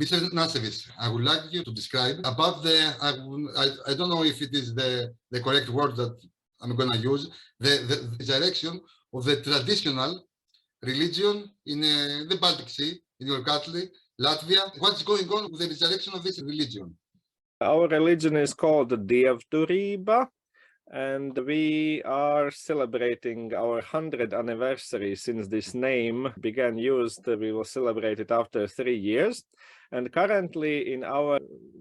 Mr. Nastevičs, I would like you to describe about I don't know if it is the correct word that I'm going to use, the direction of the traditional religion in the Baltic Sea, in your country, Latvia. What's going on with the resurrection of this religion? Our religion is called Dievturība, and we are celebrating our 100th anniversary since this name began used. We will celebrate it after 3 years. And currently in our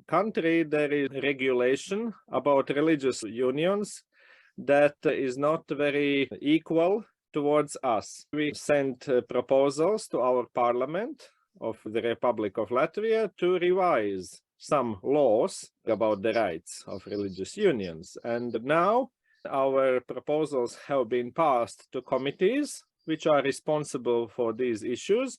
country, there is regulation about religious unions that is not very equal towards us. We sent proposals to our parliament of the Republic of Latvia to revise some laws about the rights of religious unions. And now our proposals have been passed to committees which are responsible for these issues.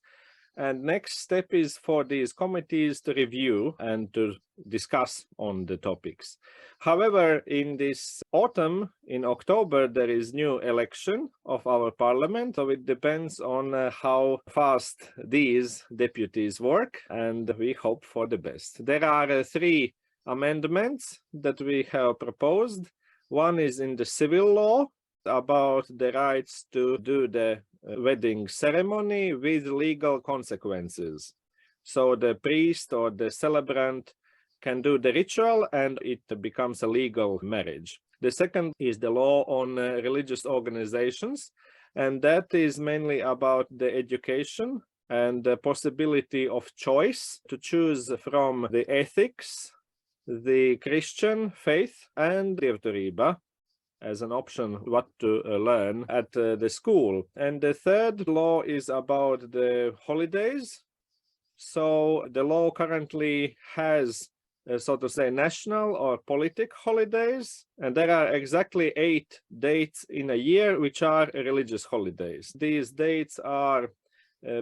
And next step is for these committees to review and to discuss on the topics. However, in this autumn, in October, there is new election of our parliament. So it depends on how fast these deputies work, and we hope for the best. There are 3 amendments that we have proposed. One is in the civil law about the rights to do the wedding ceremony with legal consequences. So the priest or the celebrant can do the ritual and it becomes a legal marriage. The second is the law on religious organizations, and that is mainly about the education and the possibility of choice to choose from the ethics, the Christian faith, and Dievturība as an option what to learn at the school. And the third law is about the holidays. So the law currently has, so to say, national or politic holidays, and there are exactly 8 dates in a year which are religious holidays. These dates are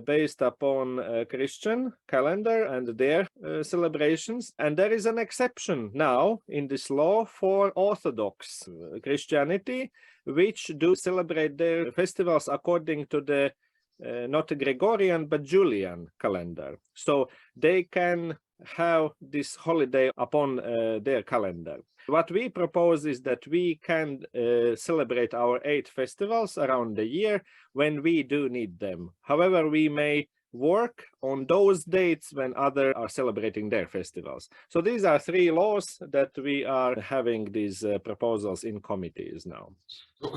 based upon Christian calendar and their celebrations. And there is an exception now in this law for Orthodox Christianity, which do celebrate their festivals according to the not Gregorian but Julian calendar. So they can have this holiday upon their calendar. What we propose is that we can celebrate our 8 festivals around the year when we do need them. However, we may work on those dates when others are celebrating their festivals. So these are 3 laws that we are having these proposals in committees now. So,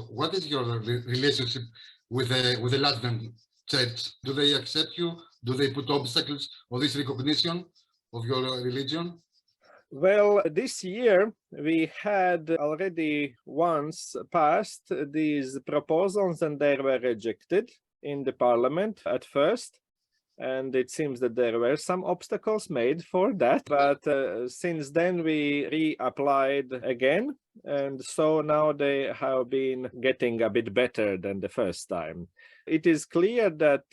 what is your relationship with the Latvian church? Do they accept you? Do they put obstacles on this recognition of your religion? Well, this year we had already once passed these proposals and they were rejected in the parliament at first. And it seems that there were some obstacles made for that. But since then we reapplied again. And so now they have been getting a bit better than the first time. It is clear that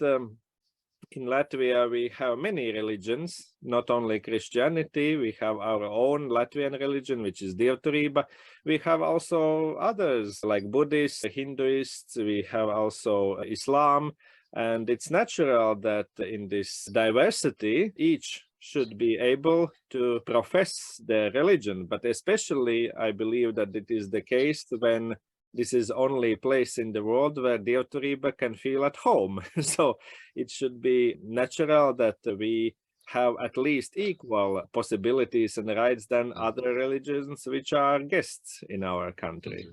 in Latvia, we have many religions, not only Christianity. We have our own Latvian religion, which is Dievturība. We have also others like Buddhists, Hinduists. We have also Islam. And it's natural that in this diversity, each should be able to profess their religion. But especially, I believe that it is the case when this is only place in the world where Dievturība can feel at home. So it should be natural that we have at least equal possibilities and rights than other religions which are guests in our country.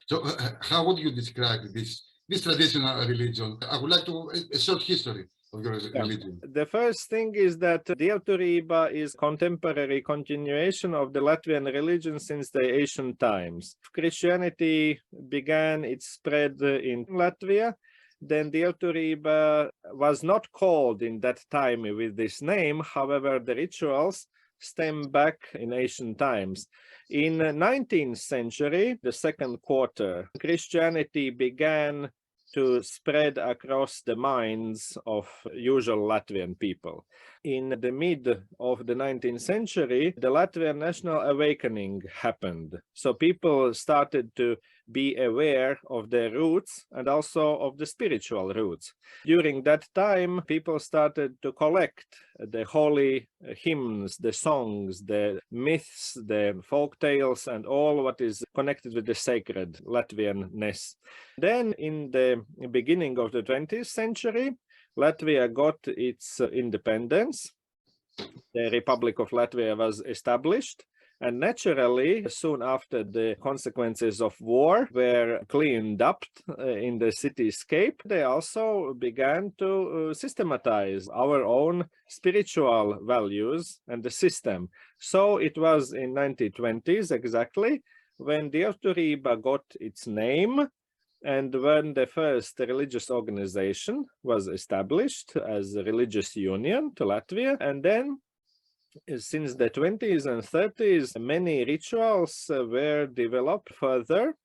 So how would you describe this traditional religion? I would like to a short history of your religion. The first thing is that Dievturība is contemporary continuation of the Latvian religion since the ancient times. Christianity began its spread in Latvia. Then Dievturība was not called in that time with this name. However, the rituals stem back in ancient times. In the 19th century, the second quarter, Christianity began to spread across the minds of usual Latvian people. In the mid of the 19th century, the Latvian national awakening happened. So people started to be aware of their roots and also of the spiritual roots. During that time, people started to collect the holy hymns, the songs, the myths, the folk tales, and all what is connected with the sacred Latvian-ness. Then in the beginning of the 20th century, Latvia got its independence. The Republic of Latvia was established. And naturally, soon after, the consequences of war were cleaned up in the cityscape. They also began to systematize our own spiritual values and the system. So it was in 1920s exactly when Dievturība got its name, and when the first religious organization was established as a religious union to Latvia. And then since the 20s and 30s, many rituals were developed further.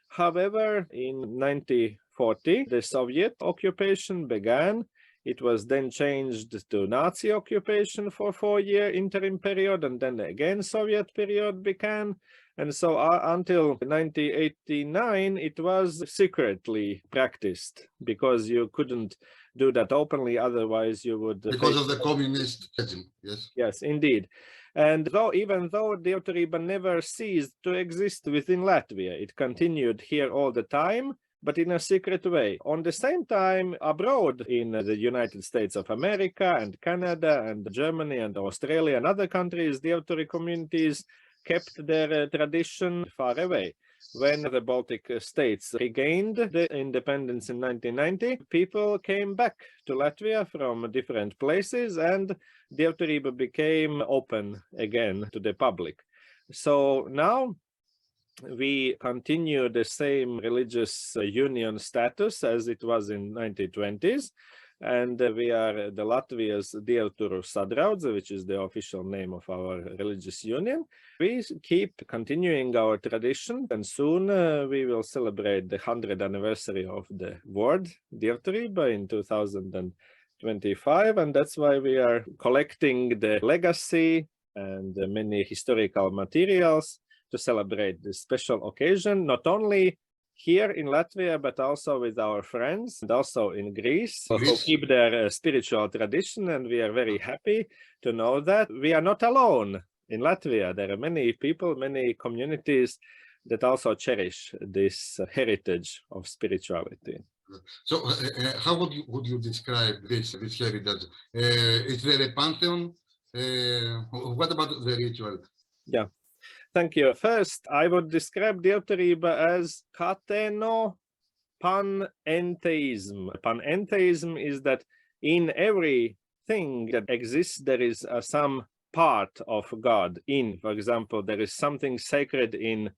However, in 1940, the Soviet occupation began. It was then changed to Nazi occupation for a 4-year interim period, and then again Soviet period began. And so until 1989, it was secretly practiced because you couldn't do that openly, otherwise you would... Because of the communist regime, yes? Yes, indeed. And even though Dievturība never ceased to exist within Latvia, it continued here all the time, but in a secret way. On the same time, abroad in the United States of America and Canada and Germany and Australia and other countries, Dievturi communities kept their tradition far away. When the Baltic states regained the independence in 1990, people came back to Latvia from different places, and Dievturība became open again to the public. So now we continue the same religious union status as it was in 1920s. And we are the Latvia's Dievturu Sadraudze, which is the official name of our religious union. We keep continuing our tradition, and soon we will celebrate the 100th anniversary of the word Dievturība in 2025, and that's why we are collecting the legacy and many historical materials to celebrate this special occasion, not only here in Latvia, but also with our friends and also in Greece, who keep their spiritual tradition. And we are very happy to know that we are not alone in Latvia. There are many people, many communities that also cherish this heritage of spirituality. So how would you describe this heritage? Is there a pantheon? What about the ritual? Yeah. Thank you. First, I would describe Dievturība as kateno-panentheism. Panentheism is that in everything that exists, there is some part of God in. For example, there is something sacred in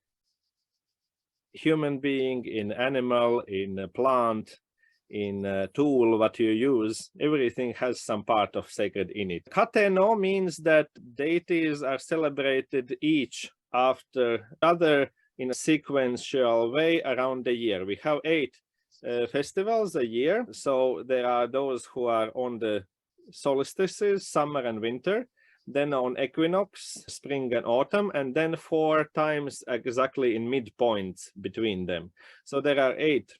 human being, in animal, in a plant, in a tool what you use. Everything has some part of sacred in it. Kateno means that deities are celebrated each after other in a sequential way around the year. We have 8 festivals a year. So there are those who are on the solstices, summer and winter, then on equinox, spring and autumn, and then 4 times exactly in midpoints between them. So there are 8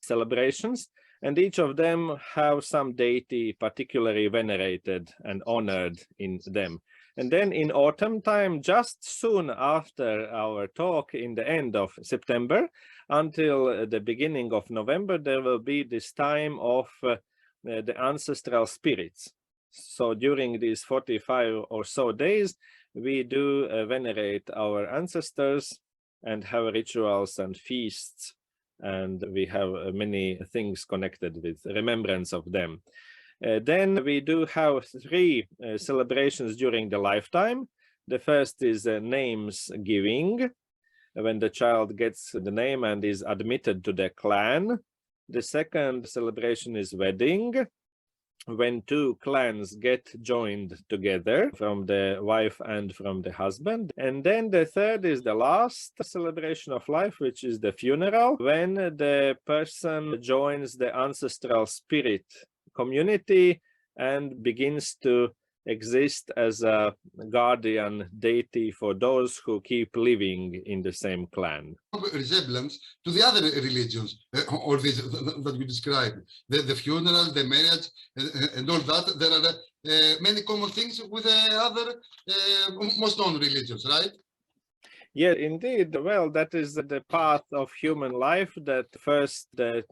celebrations, and each of them have some deity particularly venerated and honored in them. And then in autumn time, just soon after our talk in the end of September until the beginning of November, there will be this time of the ancestral spirits. So during these 45 or so days, we do venerate our ancestors and have rituals and feasts, and we have many things connected with remembrance of them. Then we do have 3 celebrations during the lifetime. The first is names giving, when the child gets the name and is admitted to the clan. The second celebration is wedding, when 2 clans get joined together from the wife and from the husband. And then the third is the last celebration of life, which is the funeral, when the person joins the ancestral spirit community and begins to exist as a guardian deity for those who keep living in the same clan. Resemblance to the other religions, or this that you described, the funeral, the marriage, and all that. There are many common things with other most known religions, right? Yeah, indeed. Well, that is the path of human life, that first the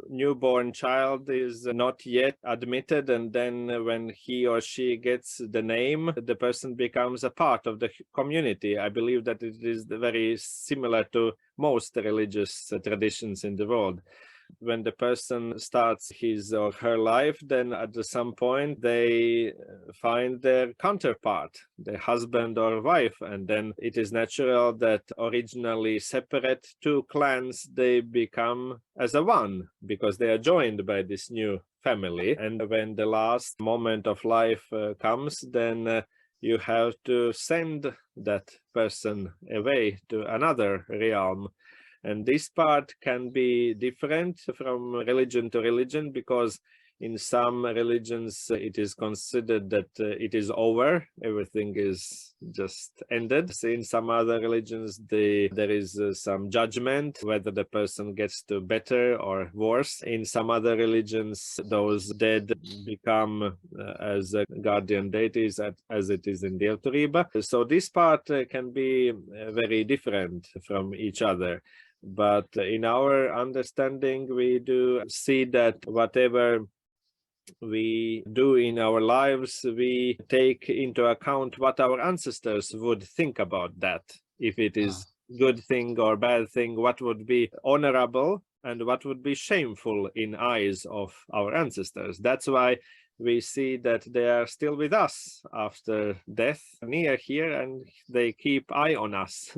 newborn child is not yet admitted, and then when he or she gets the name, the person becomes a part of the community. I believe that it is very similar to most religious traditions in the world. When the person starts his or her life, then at some point they find their counterpart, their husband or wife, and then it is natural that originally separate two clans, they become as a one, because they are joined by this new family. And when the last moment of life comes, then you have to send that person away to another realm. And this part can be different from religion to religion, because in some religions it is considered that it is over, everything is just ended. In some other religions there is some judgment, whether the person gets to better or worse. In some other religions, those dead become as guardian deities, as it is in the Delturiba. So this part can be very different from each other. But in our understanding, we do see that whatever we do in our lives, we take into account what our ancestors would think about that. If it is good thing or bad thing, what would be honorable and what would be shameful in eyes of our ancestors. That's why we see that they are still with us after death, near here, and they keep eye on us.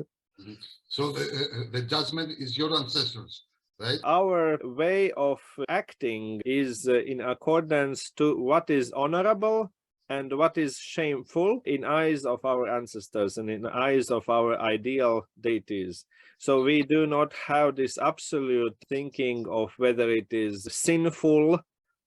So the judgment is your ancestors, right? Our way of acting is in accordance to what is honorable and what is shameful in eyes of our ancestors and in eyes of our ideal deities. So we do not have this absolute thinking of whether it is sinful,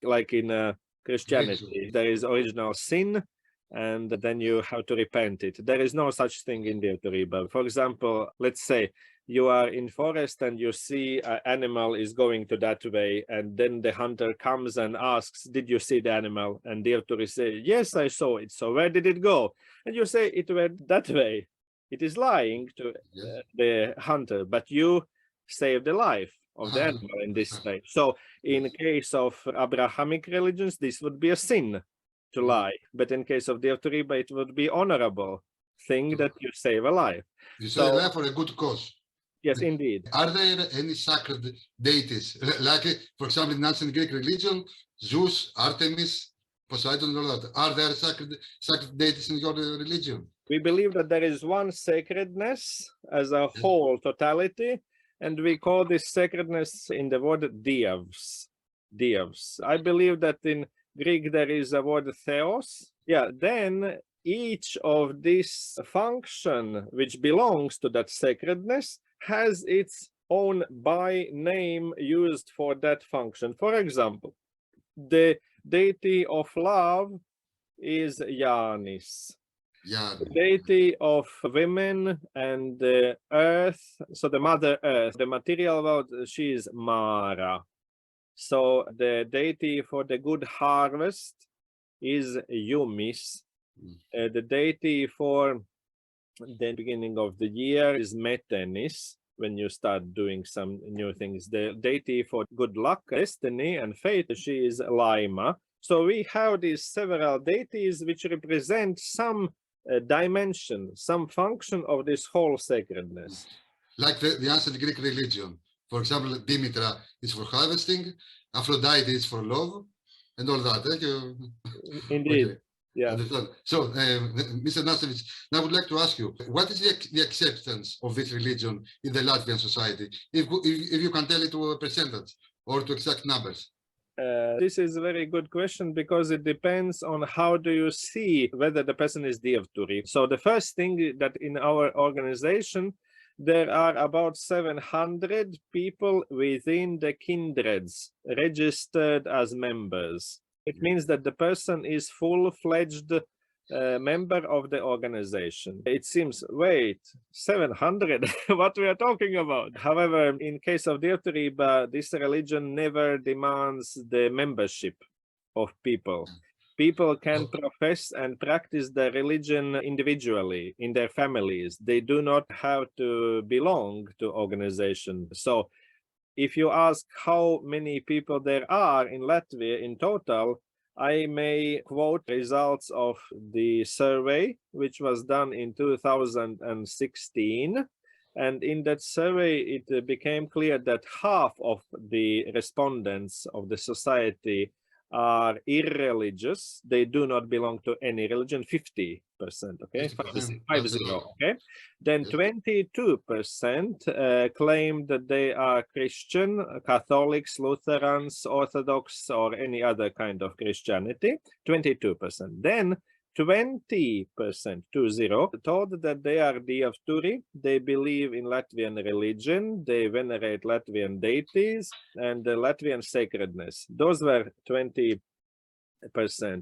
like in Christianity. There is original sin, and then you have to repent it. There is no such thing in the Delturiba. For example, let's say you are in forest and you see an animal is going to that way, and then the hunter comes and asks, did you see the animal? And the Delturi say, yes, I saw it. So where did it go? And you say it went that way. It is lying to the hunter, but you saved the life of the animal in this way. So in case of Abrahamic religions, this would be a sin to lie, but in case of the Delturiba, it would be honorable thing that you save a life. You save a life for a good cause. Yes, indeed. Are there any sacred deities, like, for example, in ancient Greek religion, Zeus, Artemis, Poseidon, and all that? Are there sacred deities in your religion? We believe that there is one sacredness as a whole totality, and we call this sacredness in the word dievs. Dievs. I believe that in Greek there is a word theos. Yeah, then each of this function which belongs to that sacredness has its own by name used for that function. For example, the deity of love is Yanis. The deity of women and the earth, so the mother earth, the material world, she is Mara. So the deity for the good harvest is Yumis. The deity for the beginning of the year is Metenis, when you start doing some new things. The deity for good luck, destiny, and fate, she is Laima. So we have these several deities which represent some dimension, some function of this whole sacredness. Like the ancient Greek religion. For example, Demeter is for harvesting, Aphrodite is for love, and all that. Indeed. Okay. Yeah. So, Mr. Nastevičs, I would like to ask you, what is the acceptance of this religion in the Latvian society? If you can tell it to a percentage or to exact numbers. This is a very good question, because it depends on how do you see whether the person is Delturi. So the first thing that in our organization, there are about 700 people within the kindreds registered as members. It means that the person is full-fledged member of the organization. It seems, wait, 700, what we are talking about. However, in case of Dievturība, this religion never demands the membership of people. People can profess and practice their religion individually in their families. They do not have to belong to organization. So if you ask how many people there are in Latvia in total, I may quote results of the survey, which was done in 2016. And in that survey, it became clear that half of the respondents of the society are irreligious. They do not belong to any religion, 50%, okay? 50, okay? Then 22% claim that they are Christian, Catholics, Lutherans, Orthodox, or any other kind of Christianity, 22%. Then 20%, 20, told that they are Dievturi, they believe in Latvian religion, they venerate Latvian deities and the Latvian sacredness. Those were 20%.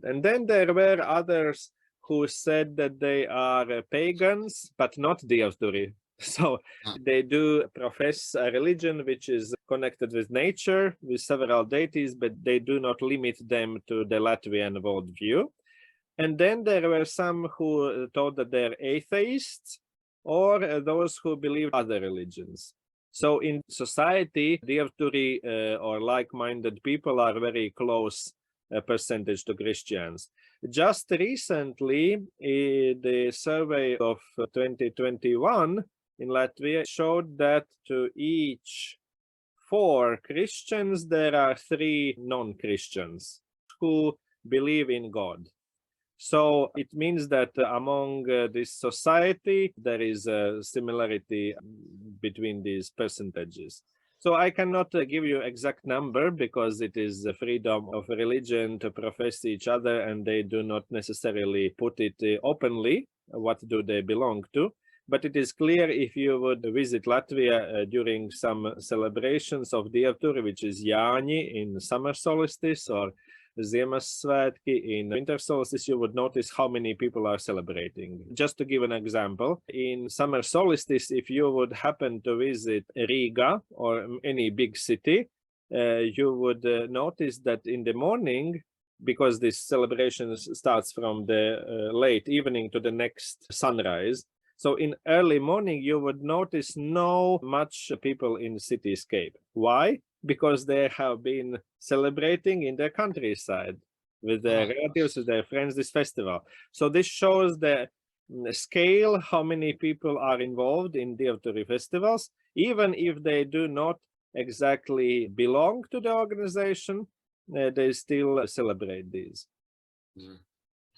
And then there were others who said that they are pagans, but not Dievturi. So they do profess a religion which is connected with nature, with several deities, but they do not limit them to the Latvian worldview. And then there were some who thought that they're atheists or those who believe other religions. So in society, Dievturi or like-minded people are very close percentage to Christians. Just recently, the survey of 2021 in Latvia showed that to each 4 Christians, there are 3 non-Christians who believe in God. So it means that among this society, there is a similarity between these percentages. So I cannot give you exact number because it is the freedom of religion to profess each other and they do not necessarily put it openly, what do they belong to. But it is clear if you would visit Latvia during some celebrations of Dievturi, which is Jāņi in summer solstice or Ziemassvētki in winter solstice, you would notice how many people are celebrating. Just to give an example, in summer solstice, if you would happen to visit Riga or any big city, you would notice that in the morning, because this celebration starts from the late evening to the next sunrise, so in early morning, you would notice no much people in cityscape. Why? Because they have been celebrating in their countryside with their relatives, with their friends, this festival. So this shows the scale, how many people are involved in Dievturi festivals, even if they do not exactly belong to the organization, they still celebrate these. Yeah.